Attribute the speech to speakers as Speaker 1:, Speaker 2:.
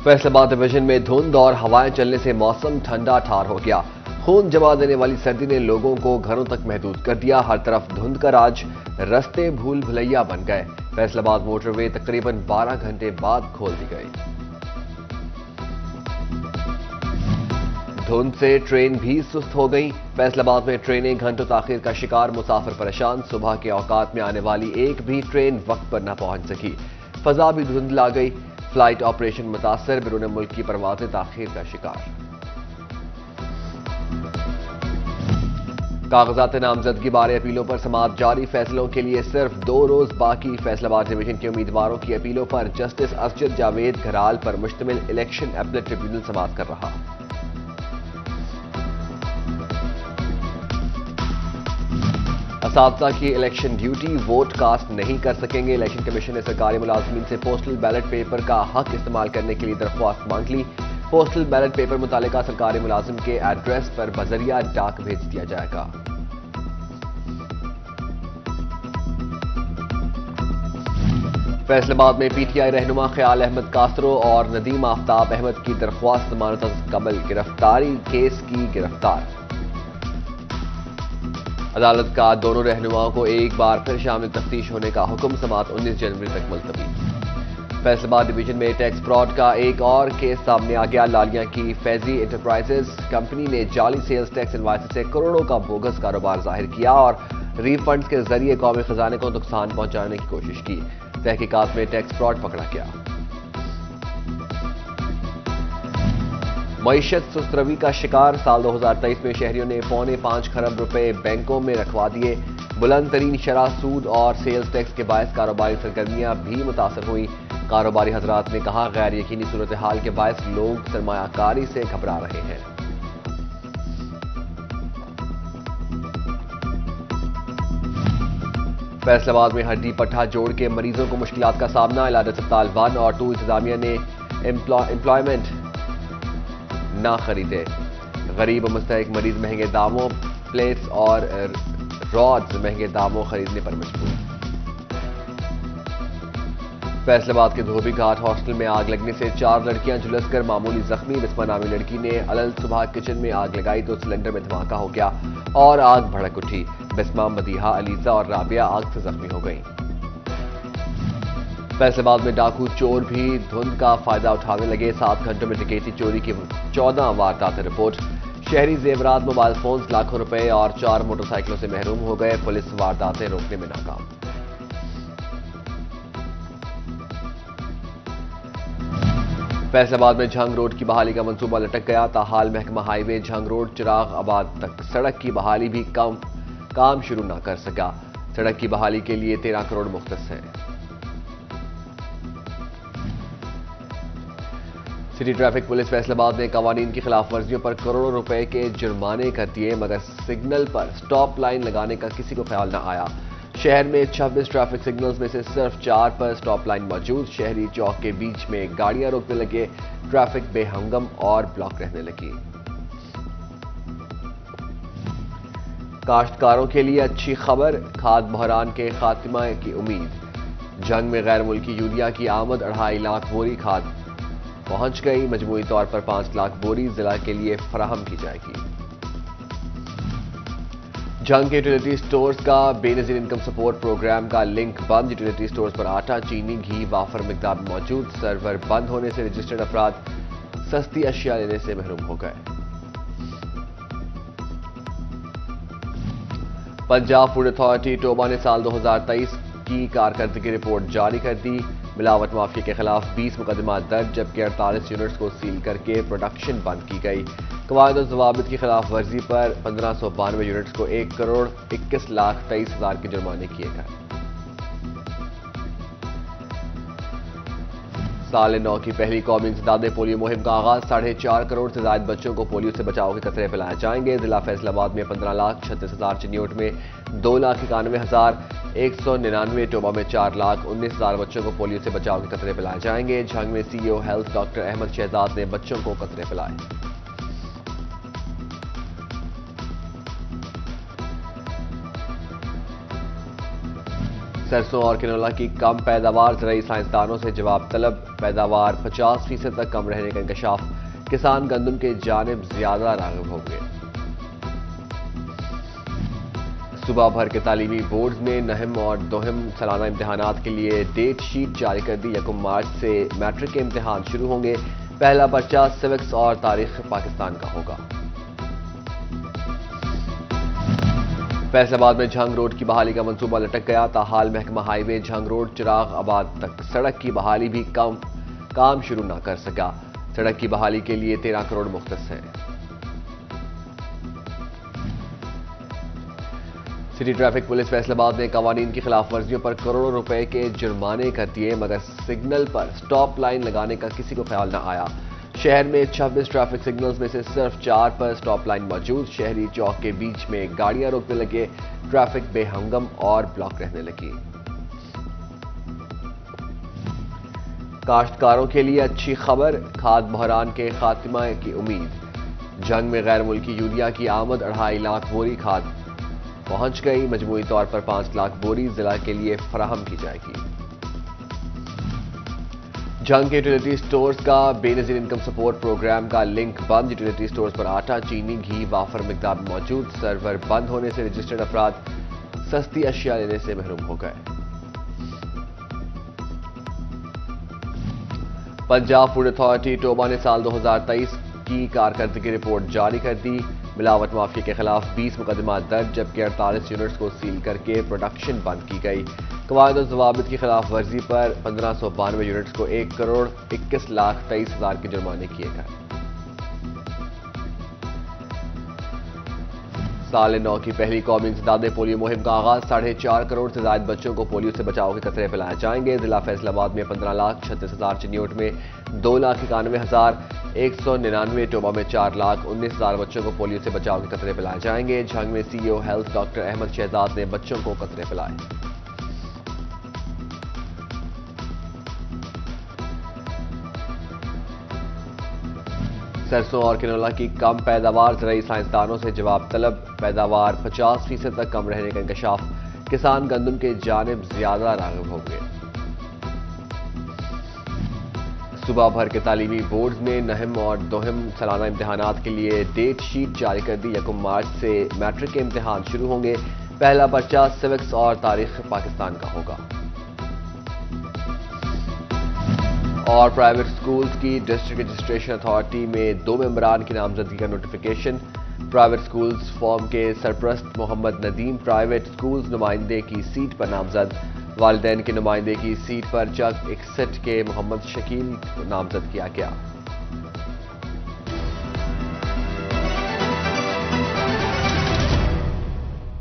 Speaker 1: Faisalabad division में धुंध और हवाएं चलने से मौसम ठंडा ठार हो गया। खून जमा देने वाली सर्दी ने लोगों को घरों तक महदूद कर दिया। हर तरफ धुंध का राज, रास्ते भूल भुलैया बन गए। फैसलाबाद मोटरवे तकरीबन 12 घंटे बाद खोल दी गई। धुंध से ट्रेन भी सुस्त हो गई। फैसलाबाद में ट्रेनें घंटों ताखीर का शिकार, मुसाफिर परेशान। सुबह के औकात में आने वाली एक भी ट्रेन वक्त पर न पहुंच सकी। फजा भी धुंधला गई। फ्लाइट ऑपरेशन मुतासर, बैरून मुल्क की परवाजें ताखीर का शिकार। कागजात नामजदगी बारे अपीलों पर समाअत जारी। फैसलों के लिए सिर्फ 2 रोज बाकी। फैसलाबाद डिवीजन के उम्मीदवारों की अपीलों पर जस्टिस असजद जावेद घराल पर मुश्तमिल इलेक्शन अपीलेट ट्रिब्यूनल समाअत कर रहा। असातिज़ा की इलेक्शन ड्यूटी, वोट कास्ट नहीं कर सकेंगे। इलेक्शन कमीशन ने सरकारी मुलाजमीन से पोस्टल बैलेट पेपर का हक इस्तेमाल करने के लिए दरख्वास्त मांग ली। पोस्टल बैलेट पेपर मुतालिका सरकारी मुलाजिम के एड्रेस पर बजरिया डाक भेज दिया जाएगा। फैसलाबाद में पीटीआई रहनुमा ख्याल अहमद कासरो और नदीम आफ्ताब अहमद की दरख्वास्त जमानत कबल गिरफ्तारी केस की गिरफ्तार। अदालत का दोनों रहनुमाओं को एक बार फिर शामिल तफ्तीश होने का हुक्म, समाअत 19 जनवरी तक मुलतवी। फैसलाबाद डिवीजन में टैक्स फ्रॉड का एक और केस सामने आ गया। लालिया की फैजी एंटरप्राइजेस कंपनी ने जाली सेल्स टैक्स इनवाइस से करोड़ों का बोगस कारोबार जाहिर किया और रीफंड्स के जरिए कौमी खजाने को नुकसान पहुंचाने की कोशिश की। तहकीकात में टैक्स फ्रॉड पकड़ा गया। मईशत सुस्तरवी का शिकार, साल 2023 में शहरियों ने 4.25 खरब रुपए बैंकों में रखवा दिए। बुलंद तरीन शरह सूद और सेल्स टैक्स के बायस कारोबारी सरगर्मियां भी मुतासर हुई। कारोबारी हजरात ने कहा, गैर यकीनी सूरत हाल के बायस लोग सरमायाकारी से घबरा रहे हैं। फैसलाबाद में हड्डी पट्टा जोड़ के मरीजों को मुश्किलात का सामना। इलाज अस्पताल 1 और 2 इंतजामिया ने एम्प्लॉयमेंट ना खरीदे। गरीब और मुस्तहिक मरीज महंगे दामों, प्लेट्स और रॉड्स महंगे दामों खरीदने पर मजबूर। फैसलाबाद के धोबी घाट हॉस्टल में आग लगने से 4 लड़कियां झुलसकर मामूली जख्मी। बिस्मा नामी लड़की ने अलल सुबह किचन में आग लगाई तो सिलेंडर में धमाका हो गया और आग भड़क उठी। बिस्मा, मदीहा, अलीजा और राबिया आग से जख्मी हो गई। फैसलाबाद में डाकू चोर भी धुंध का फायदा उठाने लगे। 7 घंटों में डकैती चोरी की 14 वारदातें रिपोर्ट। शहरी जेवरात, मोबाइल फोन्स, लाखों रुपए और 4 मोटरसाइकिलों से महरूम हो गए। पुलिस वारदातें रोकने में नाकाम। फैसलाबाद में झंग रोड की बहाली का मंसूबा लटक गया। ताहाल महकमा हाईवे झंग रोड चिराग आबाद तक सड़क की बहाली भी काम शुरू न कर सका। सड़क की बहाली के लिए 13 करोड़ मुख्तस है। सिटी ट्रैफिक पुलिस फैसलाबाद ने कवानीन की खिलाफ वर्जियों पर करोड़ों रुपए के जुर्माने कर दिए, मगर सिग्नल पर स्टॉप लाइन लगाने का किसी को ख्याल न आया। शहर में 26 ट्रैफिक सिग्नल्स में से सिर्फ 4 पर स्टॉप लाइन मौजूद। शहरी चौक के बीच में गाड़ियां रोकने लगे। ट्रैफिक बेहंगम और ब्लॉक रहने लगी। काश्तकारों के लिए अच्छी खबर, खाद बहरान के खात्मा की उम्मीद। जंग में गैर मुल्की यूरिया की आमद 2.5 लाख बोरी खाद पहुंच गई। मजमूई तौर पर 5 लाख बोरी जिला के लिए फराहम की जाएगी। जंग के यूटिलिटी स्टोर्स का बेनजीर इनकम सपोर्ट प्रोग्राम का लिंक बंद। यूटिलिटी स्टोर्स पर आटा, चीनी, घी वाफर मिकदार में मौजूद। सर्वर बंद होने से रजिस्टर्ड अफराद सस्ती अशिया लेने से महरूम हो गए। पंजाब फूड अथॉरिटी टोबा ने साल 2023 की कारकर्दगी रिपोर्ट जारी कर दी। मिलावट माफिया के खिलाफ 20 मुकदमा दर्ज, जबकि 48 यूनिट्स को सील करके प्रोडक्शन बंद की गई। कवायद और ज़वाबित की खिलाफ वर्जी पर 1592 यूनिट्स को 1 करोड़ 21 लाख 23 हजार के जुर्माने किए गए। साल 9 की पहली कौमी इंसदाद पोलियो मुहिम का आगाज। 4.5 करोड़ से ज्यादा बच्चों को पोलियो से बचाव के कतरे पिलाए जाएंगे। जिला फैसलाबाद में 15,36,000, चिन्योट में 2,91,199, टोबा में 4,19,000 बच्चों को पोलियो से बचाव के कतरे पिलाए जाएंगे। झंग में CEO health doctor Ahmad Shahzad ने बच्चों को कतरे पिलाए। सरसों और किनोला की कम पैदावार ज़राई साइंसदानों से जवाब तलब, पैदावार 50% तक कम रहने का इंकशाफ, किसान गंदम के जानिब ज्यादा राग़िब होंगे। सूबा भर के तालीमी बोर्ड में नहम और दोहम सालाना इम्तहानात के लिए डेट शीट जारी कर दी। 1 मार्च से मैट्रिक के इम्तहान शुरू होंगे। पहला पर्चा सिविक्स और तारीख पाकिस्तान का होगा। फैसलाबाद में झंग रोड की बहाली का मंसूबा लटक गया। ताहाल महकमा हाईवे झंग रोड चिराग आबाद तक सड़क की बहाली भी काम शुरू न कर सका। सड़क की बहाली के लिए 13 करोड़ मुख्तस है। सिटी ट्रैफिक पुलिस फैसलाबाद ने कवानीन की खिलाफ वर्जियों पर करोड़ों रुपए के जुर्माने कर दिए, मगर सिग्नल पर स्टॉप लाइन लगाने का किसी को ख्याल न आया। शहर में 26 ट्रैफिक सिग्नल्स में से सिर्फ 4 पर स्टॉप लाइन मौजूद। शहरी चौक के बीच में गाड़ियां रोकने लगे, ट्रैफिक बेहंगम और ब्लॉक रहने लगी। काश्तकारों के लिए अच्छी खबर, खाद बहरान के खात्मा की उम्मीद। जंग में गैर मुल्की यूरिया की आमद 2.5 लाख बोरी खाद पहुंच गई। मजमूई तौर पर 5 लाख बोरी जिला के लिए फराहम की जाएगी। जंग के यूटिलिटी स्टोर्स का बेनजीर इनकम सपोर्ट प्रोग्राम का लिंक बंद। यूटिलिटी स्टोर्स पर आटा, चीनी, घी वाफर मिकदार में मौजूद। सर्वर बंद होने से रजिस्टर्ड अफराद सस्ती अशिया लेने से महरूम हो गए। पंजाब फूड अथॉरिटी टोबा ने साल 2023 की कारकर्दगी रिपोर्ट जारी कर दी। मिलावट माफिया के खिलाफ 20 मुकदमा दर्ज, जबकि 48 यूनिट्स को सील करके प्रोडक्शन बंद की गई। कवायद और ज़वाबित की खिलाफ वर्जी पर 1592 यूनिट्स को 1 करोड़ 21 लाख 23 हजार के जुर्माने किए गए। साल 9 की पहली कौमी इंसदाद पोलियो मुहिम का आगाज। 4.5 करोड़ से ज्यादा बच्चों को पोलियो से बचाव के कतरे पिलाए जाएंगे। जिला फैसलाबाद में 15,36,000, चिन्योट में 2,91,199, टोबा में 4,19,000 बच्चों को पोलियो से बचाव के कतरे पिलाए जाएंगे। झंग में CEO health doctor Ahmad Shahzad ने बच्चों को कतरे पिलाए। सरसों और किनोला की कम पैदावार ज़राई साइंसदानों से जवाब तलब, पैदावार 50% तक कम रहने का इंकशाफ, किसान गंदम के जानिब ज्यादा राग़िब होंगे। सूबा भर के तालीमी बोर्ड में नहम और दोहम सालाना इम्तहानात के लिए डेट शीट जारी कर दी। 1 मार्च से मैट्रिक के इम्तहान शुरू होंगे। पहला पर्चा सिविक्स और तारीख पाकिस्तान का होगा। और प्राइवेट स्कूल्स की डिस्ट्रिक्ट रजिस्ट्रेशन अथॉरिटी में 2 मेंबरान की नामजदगी का नोटिफिकेशन। प्राइवेट स्कूल्स फॉर्म के सरपरस्त मोहम्मद नदीम प्राइवेट स्कूल्स नुमाइंदे की सीट पर नामजद। वालिदैन के नुमाइंदे की सीट पर चक 61 के मोहम्मद शकील को नामजद किया गया।